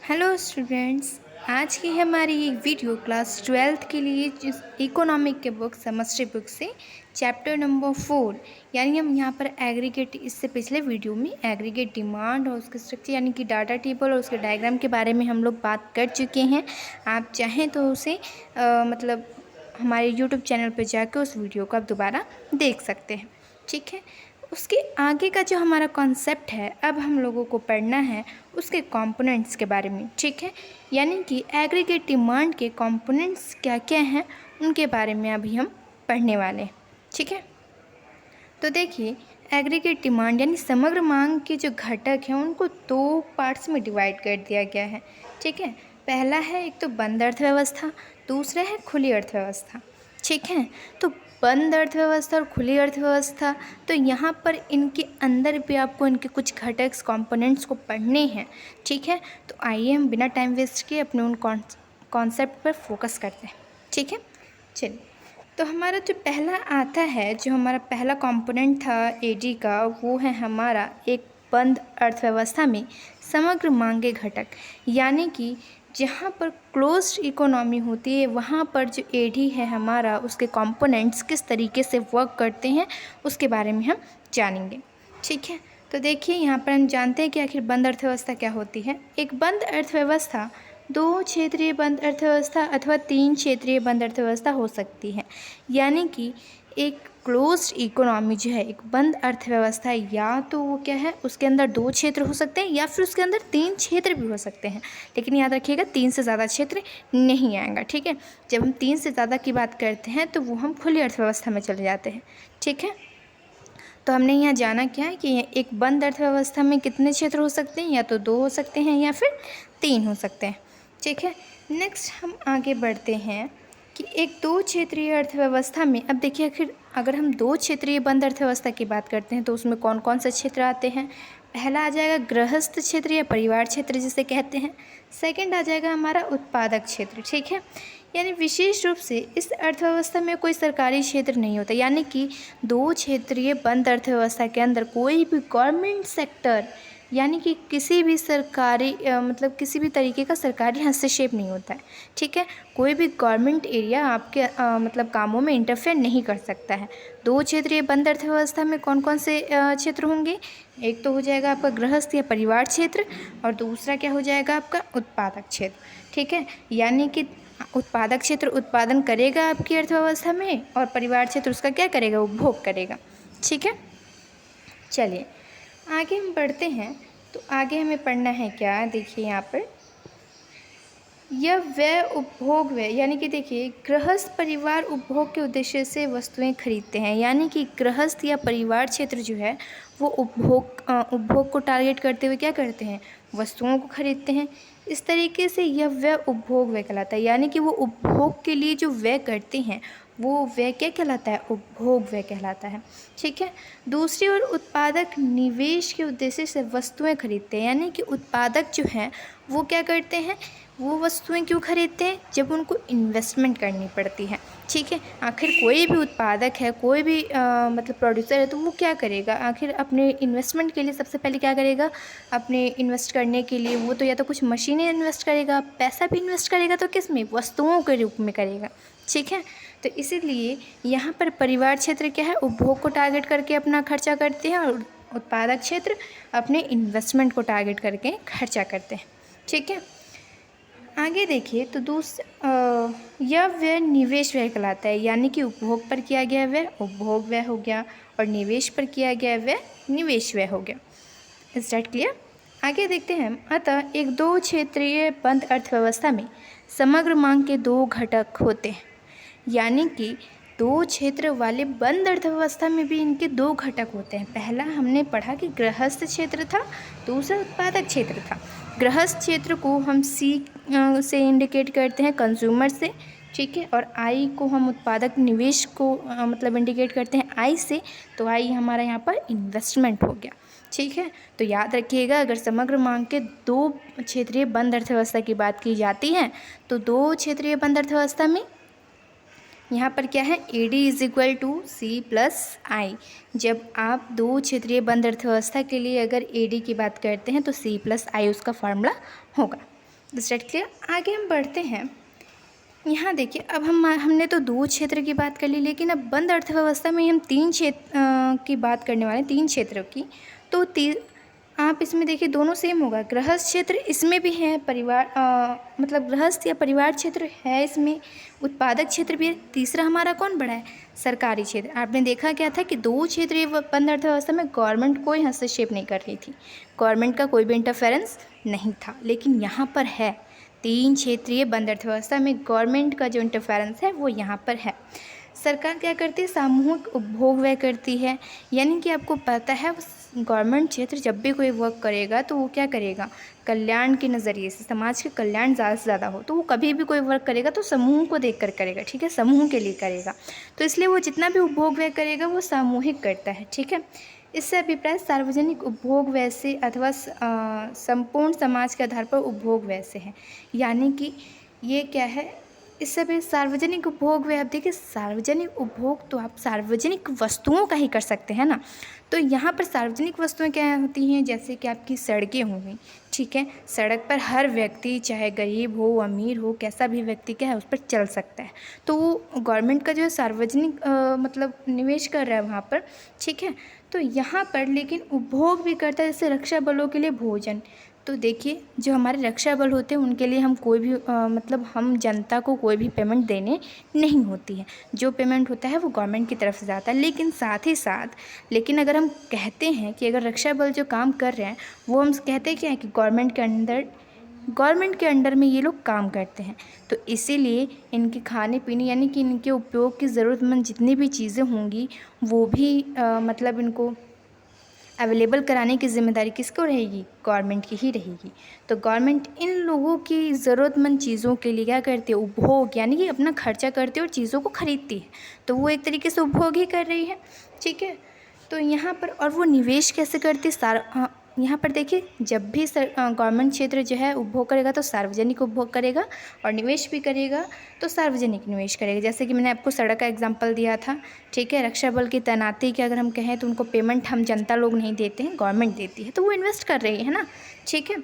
Hello students, आज की हमारी ये वीडियो क्लास 12th के लिए जिस इकोनॉमिक के बुक सेमेस्टर बुक से चैप्टर नंबर 4 यानी हम यहाँ पर एग्रीगेट, इससे पिछले वीडियो में एग्रीगेट डिमांड और उसके स्ट्रक्चर यानी कि डाटा टेबल और उसके डायग्राम के बारे में हम लोग बात कर चुके हैं। आप चाहें तो उसे मतलब हमारे यूट्यूब चैनल पर जाकर उस वीडियो को आप दोबारा देख सकते हैं। ठीक है, उसके आगे का जो हमारा कॉन्सेप्ट है अब हम लोगों को पढ़ना है उसके कंपोनेंट्स के बारे में। ठीक है, यानी कि एग्रीगेट डिमांड के कंपोनेंट्स क्या क्या हैं उनके बारे में अभी हम पढ़ने वाले हैं। ठीक है, तो देखिए एग्रीगेट डिमांड यानी समग्र मांग के जो घटक हैं उनको दो पार्ट्स में डिवाइड कर दिया गया है। ठीक है, पहला है एक तो बंद अर्थव्यवस्था, दूसरा है खुली अर्थव्यवस्था। ठीक है, तो बंद अर्थव्यवस्था और खुली अर्थव्यवस्था, तो यहाँ पर इनके अंदर भी आपको इनके कुछ घटक कंपोनेंट्स को पढ़ने हैं। ठीक है, तो आइए हम बिना टाइम वेस्ट किए अपने उन कॉन्सेप्ट पर फोकस करते हैं। ठीक है, चलिए, तो हमारा जो पहला आता है, जो हमारा पहला कंपोनेंट था एडी का, वो है हमारा एक बंद अर्थव्यवस्था में समग्र मांग के घटक, यानी कि जहाँ पर क्लोज्ड इकोनॉमी होती है वहाँ पर जो एडी है हमारा, उसके कंपोनेंट्स किस तरीके से वर्क करते हैं उसके बारे में हम जानेंगे। ठीक है, तो देखिए यहाँ पर हम जानते हैं कि आखिर बंद अर्थव्यवस्था क्या होती है। एक बंद अर्थव्यवस्था दो क्षेत्रीय बंद अर्थव्यवस्था अथवा तीन क्षेत्रीय बंद अर्थव्यवस्था हो सकती है, यानी कि एक क्लोज्ड इकोनॉमी जो है, एक बंद अर्थव्यवस्था, या तो वो क्या है, उसके अंदर दो क्षेत्र हो सकते हैं या फिर उसके अंदर तीन क्षेत्र भी हो सकते हैं, लेकिन याद रखिएगा तीन से ज़्यादा क्षेत्र नहीं आएगा। ठीक है, जब हम तीन से ज़्यादा की बात करते हैं तो वो हम खुली अर्थव्यवस्था में चले जाते हैं। ठीक है, तो हमने यहाँ जाना क्या है कि एक बंद अर्थव्यवस्था में कितने क्षेत्र हो सकते हैं, या तो दो हो सकते हैं या फिर तीन हो सकते हैं। ठीक है, नेक्स्ट हम आगे बढ़ते हैं कि एक दो क्षेत्रीय अर्थव्यवस्था में, अब देखिए आखिर अगर हम दो क्षेत्रीय बंद अर्थव्यवस्था की बात करते हैं तो उसमें कौन कौन से क्षेत्र आते हैं। पहला आ जाएगा गृहस्थ क्षेत्र या परिवार क्षेत्र जिसे कहते हैं। सेकंड आ जाएगा हमारा उत्पादक क्षेत्र। ठीक है, यानी विशेष रूप से इस अर्थव्यवस्था में कोई सरकारी क्षेत्र नहीं होता, यानी कि दो क्षेत्रीय बंद अर्थव्यवस्था के अंदर कोई भी गवर्नमेंट सेक्टर यानी कि किसी भी सरकारी मतलब किसी भी तरीके का सरकारी हस्तक्षेप नहीं होता है। ठीक है, कोई भी गवर्नमेंट एरिया आपके मतलब कामों में इंटरफेयर नहीं कर सकता है। दो क्षेत्रीय बंद अर्थव्यवस्था में कौन कौन से क्षेत्र होंगे, एक तो हो जाएगा आपका गृहस्थ या परिवार क्षेत्र और दूसरा क्या हो जाएगा आपका उत्पादक क्षेत्र। ठीक है, यानी कि उत्पादक क्षेत्र उत्पादन करेगा आपकी अर्थव्यवस्था में और परिवार क्षेत्र उसका क्या करेगा, उपभोग करेगा। ठीक है, चलिए आगे हम बढ़ते हैं। तो आगे हमें पढ़ना है क्या, देखिए यहाँ पर यह व्यय उपभोग व्यय, यानी कि देखिए गृहस्थ परिवार उपभोग के उद्देश्य से वस्तुएं खरीदते हैं, यानी कि गृहस्थ या परिवार क्षेत्र जो है वो उपभोग को टारगेट करते हुए क्या करते हैं, वस्तुओं को खरीदते हैं। इस तरीके से यह व्यय उपभोग व्यय कहलाता है, यानी कि वो उपभोग के लिए जो व्यय करते हैं वो व्यय क्या कहलाता है, उपभोग व्यय कहलाता है। ठीक है, दूसरी ओर उत्पादक निवेश के उद्देश्य से वस्तुएं खरीदते हैं, यानी कि उत्पादक जो हैं वो क्या करते हैं, वो वस्तुएं क्यों खरीदते हैं, जब उनको इन्वेस्टमेंट करनी पड़ती है। ठीक है, आखिर कोई भी उत्पादक है, कोई भी मतलब प्रोड्यूसर है, तो वो क्या करेगा, आखिर अपने इन्वेस्टमेंट के लिए सबसे पहले क्या करेगा, अपने इन्वेस्ट करने के लिए वो तो या तो कुछ मशीनें इन्वेस्ट करेगा, पैसा भी इन्वेस्ट करेगा, तो किस में, वस्तुओं के रूप में करेगा। ठीक है, तो इसीलिए यहाँ पर परिवार क्षेत्र क्या है, उपभोग को टारगेट करके अपना खर्चा करते हैं और उत्पादक क्षेत्र अपने इन्वेस्टमेंट को टारगेट करके खर्चा करते हैं। ठीक है, आगे देखिए तो यह व्यय निवेश व्यय कहलाता है, यानी कि उपभोग पर किया गया व्यय उपभोग व्यय हो गया और निवेश पर किया गया व्यय निवेश व्यय हो गया। Is that clear. आगे देखते हैं, अतः एक दो क्षेत्रीय बंद अर्थव्यवस्था में समग्र मांग के दो घटक होते हैं, यानी कि दो क्षेत्र वाले बंद अर्थव्यवस्था में भी इनके दो घटक होते हैं। पहला हमने पढ़ा कि गृहस्थ क्षेत्र था, दूसरा उत्पादक क्षेत्र था। गृहस्थ क्षेत्र को हम सी से इंडिकेट करते हैं, कंज्यूमर से। ठीक है, और आई को हम उत्पादक निवेश को मतलब इंडिकेट करते हैं आई से, तो आई हमारा यहाँ पर इन्वेस्टमेंट हो गया। ठीक है, तो याद रखिएगा अगर समग्र मांग के दो क्षेत्रीय बंद अर्थव्यवस्था की बात की जाती है तो दो क्षेत्रीय बंद अर्थव्यवस्था में यहाँ पर क्या है, A D is equal to C plus I. जब आप दो क्षेत्रीय बंद अर्थव्यवस्था के लिए अगर ए डी की बात करते हैं तो सी प्लस आई उसका फार्मूला होगा। State clear. आगे हम बढ़ते हैं। यहाँ देखिए, अब हमने तो 2 क्षेत्र की बात कर ली, लेकिन अब बंद अर्थव्यवस्था में हम 3 क्षेत्र की बात करने वाले हैं, 3 क्षेत्रों की। तो आप इसमें देखिए दोनों सेम होगा। गृहस्थ क्षेत्र इसमें भी है, परिवार मतलब गृहस्थ या परिवार क्षेत्र है इसमें, उत्पादक क्षेत्र भी है। तीसरा हमारा कौन बड़ा है? सरकारी क्षेत्र। आपने देखा क्या था कि 2 क्षेत्रीय बंद अर्थव्यवस्था में गवर्नमेंट कोई हस्तक्षेप नहीं कर रही थी, गवर्नमेंट का कोई भी इंटरफेरेंस नहीं था। लेकिन यहाँ पर है, 3 क्षेत्रीय बंद अर्थव्यवस्था में गवर्नमेंट का जो इंटरफेरेंस है वो यहाँ पर है। सरकार क्या करती है? सामूहिक उपभोग व्यय करती है। यानी कि आपको पता है गवर्नमेंट क्षेत्र जब भी कोई वर्क करेगा तो वो क्या करेगा? कल्याण के नज़रिए से, समाज के कल्याण ज़्यादा से ज़्यादा हो, तो वो कभी भी कोई वर्क करेगा तो समूह को देख कर करेगा, ठीक है, समूह के लिए करेगा। तो इसलिए वो जितना भी उपभोग व्यय करेगा वो सामूहिक करता है, ठीक है। इससे अभिप्राय सार्वजनिक उपभोग व्यय से अथवा संपूर्ण समाज के आधार पर उपभोग व्यय से है। यानी कि ये क्या है? इससे भी सार्वजनिक उपभोग व्यय, आप देखिए सार्वजनिक उपभोग तो आप सार्वजनिक वस्तुओं का ही कर सकते हैं ना। तो यहाँ पर सार्वजनिक वस्तुएं क्या होती हैं? जैसे कि आपकी सड़कें हो गई, ठीक है, सड़क पर हर व्यक्ति चाहे गरीब हो अमीर हो कैसा भी व्यक्ति क्या है उस पर चल सकता है। तो वो गवर्नमेंट का जो है सार्वजनिक मतलब निवेश कर रहा है वहाँ पर, ठीक है। तो यहाँ पर लेकिन उपभोग भी करता है, जैसे रक्षा बलों के लिए भोजन। तो देखिए जो हमारे रक्षा बल होते हैं उनके लिए हम कोई भी मतलब हम जनता को कोई भी पेमेंट देने नहीं होती है, जो पेमेंट होता है वो गवर्नमेंट की तरफ से जाता है। लेकिन साथ ही साथ लेकिन अगर हम कहते हैं कि अगर रक्षा बल जो काम कर रहे हैं वो हम कहते हैं क्या है कि गवर्नमेंट के अंडर में ये लोग काम करते हैं, तो इसीलिए इनके खाने पीने यानी कि इनके उपयोग की ज़रूरतमंद जितनी भी चीज़ें होंगी वो भी मतलब इनको अवेलेबल कराने की ज़िम्मेदारी किसको रहेगी? गवर्नमेंट की ही रहेगी। तो गवर्नमेंट इन लोगों की ज़रूरतमंद चीज़ों के लिए क्या करती है? उपभोग, यानी कि अपना खर्चा करती है और चीज़ों को खरीदती है। तो वो एक तरीके से उपभोग ही कर रही है, ठीक है। तो यहाँ पर और वो निवेश कैसे करती है? यहाँ पर देखिए जब भी गवर्नमेंट क्षेत्र जो है उपभोग करेगा तो सार्वजनिक उपभोग करेगा, और निवेश भी करेगा तो सार्वजनिक निवेश करेगा। जैसे कि मैंने आपको सड़क का एग्जांपल दिया था, ठीक है। रक्षा बल की तैनाती की अगर हम कहें तो उनको पेमेंट हम जनता लोग नहीं देते हैं, गवर्नमेंट देती है, तो वो इन्वेस्ट कर रही है ना, ठीक है।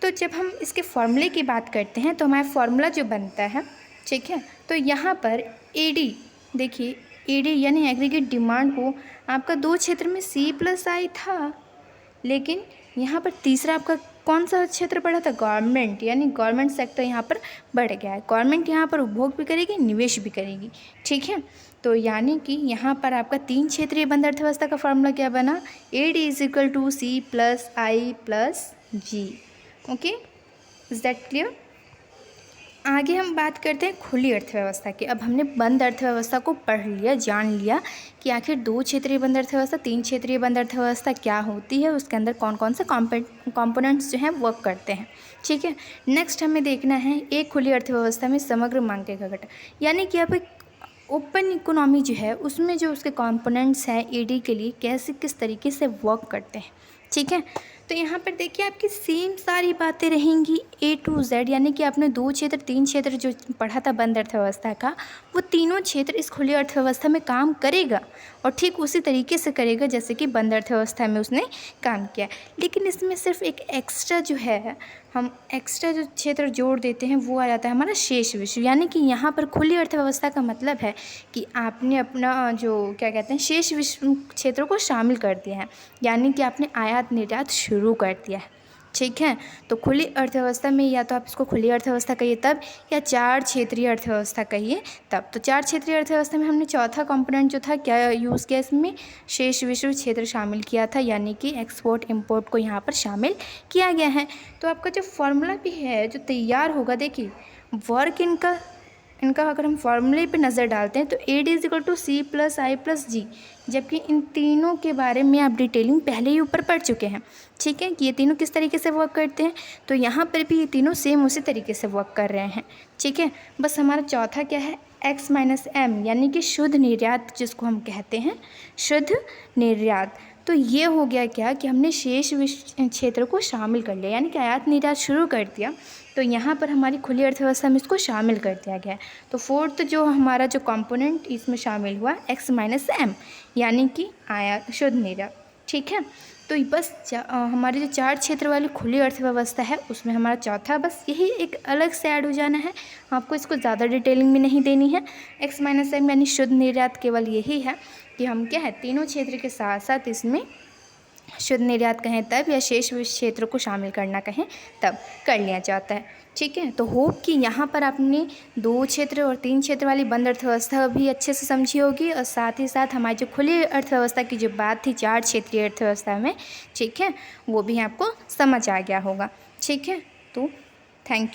तो जब हम इसके फॉर्मूले की बात करते हैं तो हमारा फॉर्मूला जो बनता है, ठीक है, तो यहाँ पर AD देखिए, AD यानी एग्रीगेट डिमांड को आपका 2 क्षेत्र में C+I था, लेकिन यहाँ पर तीसरा आपका कौन सा क्षेत्र बढ़ा था? गवर्नमेंट, यानी गवर्नमेंट सेक्टर यहाँ पर बढ़ गया है। गवर्नमेंट यहाँ पर उपभोग भी करेगी, निवेश भी करेगी, ठीक है। तो यानी कि यहाँ पर आपका 3 क्षेत्रीय बंद अर्थव्यवस्था का फॉर्मूला क्या बना? AD = C+I+G। Okay, is that clear? आगे हम बात करते हैं खुली अर्थव्यवस्था की। अब हमने बंद अर्थव्यवस्था को पढ़ लिया, जान लिया कि आखिर 2 क्षेत्रीय बंद अर्थव्यवस्था, 3 क्षेत्रीय बंद अर्थव्यवस्था क्या होती है, उसके अंदर कौन कौन से कंपोनेंट्स जो हैं वर्क करते हैं, ठीक है। नेक्स्ट हमें देखना है एक खुली अर्थव्यवस्था में समग्र मांग का घटक, यानी कि आप एक ओपन इकोनॉमी जो है उसमें जो उसके कंपोनेंट्स हैं AD के लिए कैसे किस तरीके से वर्क करते हैं, ठीक है। तो यहाँ पर देखिए आपकी सेम सारी बातें रहेंगी A to Z, यानी कि आपने 2 क्षेत्र 3 क्षेत्र जो पढ़ा था बंद अर्थव्यवस्था का, वो तीनों क्षेत्र इस खुली अर्थव्यवस्था में काम करेगा और ठीक उसी तरीके से करेगा जैसे कि बंद अर्थव्यवस्था में उसने काम किया। लेकिन इसमें सिर्फ एक एक्स्ट्रा जो है, हम एक्स्ट्रा जो क्षेत्र जोड़ देते हैं वो आ जाता है हमारा शेष विश्व। यानी कि यहाँ पर खुली अर्थव्यवस्था का मतलब है कि आपने अपना जो क्या कहते हैं शेष विश्व क्षेत्रों को शामिल कर दिया है, यानी कि आपने आयात निर्यात शुरू कर दिया है, ठीक है। तो खुली अर्थव्यवस्था में या तो आप इसको खुली अर्थव्यवस्था कहिए तब, या 4 क्षेत्रीय अर्थव्यवस्था कहिए तब। तो 4 क्षेत्रीय अर्थव्यवस्था में हमने चौथा कंपोनेंट जो था क्या यूज़ किया? इसमें शेष विश्व क्षेत्र शामिल किया था, यानी कि एक्सपोर्ट इंपोर्ट को यहाँ पर शामिल किया गया है। तो आपका जो फॉर्मूला भी है जो तैयार होगा, देखिए वर्क इनका अगर हम फॉर्मूले पे नज़र डालते हैं तो AD = C+I+G, जबकि इन तीनों के बारे में आप डिटेलिंग पहले ही ऊपर पढ़ चुके हैं, ठीक है, कि ये तीनों किस तरीके से वर्क करते हैं। तो यहाँ पर भी ये तीनों सेम उसी तरीके से वर्क कर रहे हैं, ठीक है। बस हमारा चौथा क्या है? X - M, यानी कि शुद्ध निर्यात जिसको हम कहते हैं, शुद्ध निर्यात। तो ये हो गया क्या कि हमने शेष क्षेत्र को शामिल कर लिया, यानी कि आयात निर्यात शुरू कर दिया, तो यहाँ पर हमारी खुली अर्थव्यवस्था में इसको शामिल कर दिया गया है। तो फोर्थ जो हमारा जो कंपोनेंट इसमें शामिल हुआ X - M, यानी कि आयात शुद्ध निर्यात, ठीक है। तो बस हमारी जो 4 क्षेत्र वाली खुली अर्थव्यवस्था है उसमें हमारा चौथा बस यही एक अलग से ऐड हो जाना है। आपको इसको ज़्यादा डिटेलिंग में नहीं देनी है। x माइनस m यानी शुद्ध निर्यात केवल यही है कि हम क्या है तीनों क्षेत्र के साथ साथ इसमें शुद्ध निर्यात कहें तब या शेष क्षेत्रों को शामिल करना कहें तब कर लिया जाता है। ठीक है, तो होप कि यहाँ पर आपने 2 क्षेत्र और 3 क्षेत्र वाली बंद अर्थव्यवस्था भी अच्छे से समझी होगी और साथ ही साथ हमारी जो खुली अर्थव्यवस्था की जो बात थी 4 क्षेत्रीय अर्थव्यवस्था में, ठीक है, वो भी आपको समझ आ गया होगा। ठीक है, तो थैंक यू।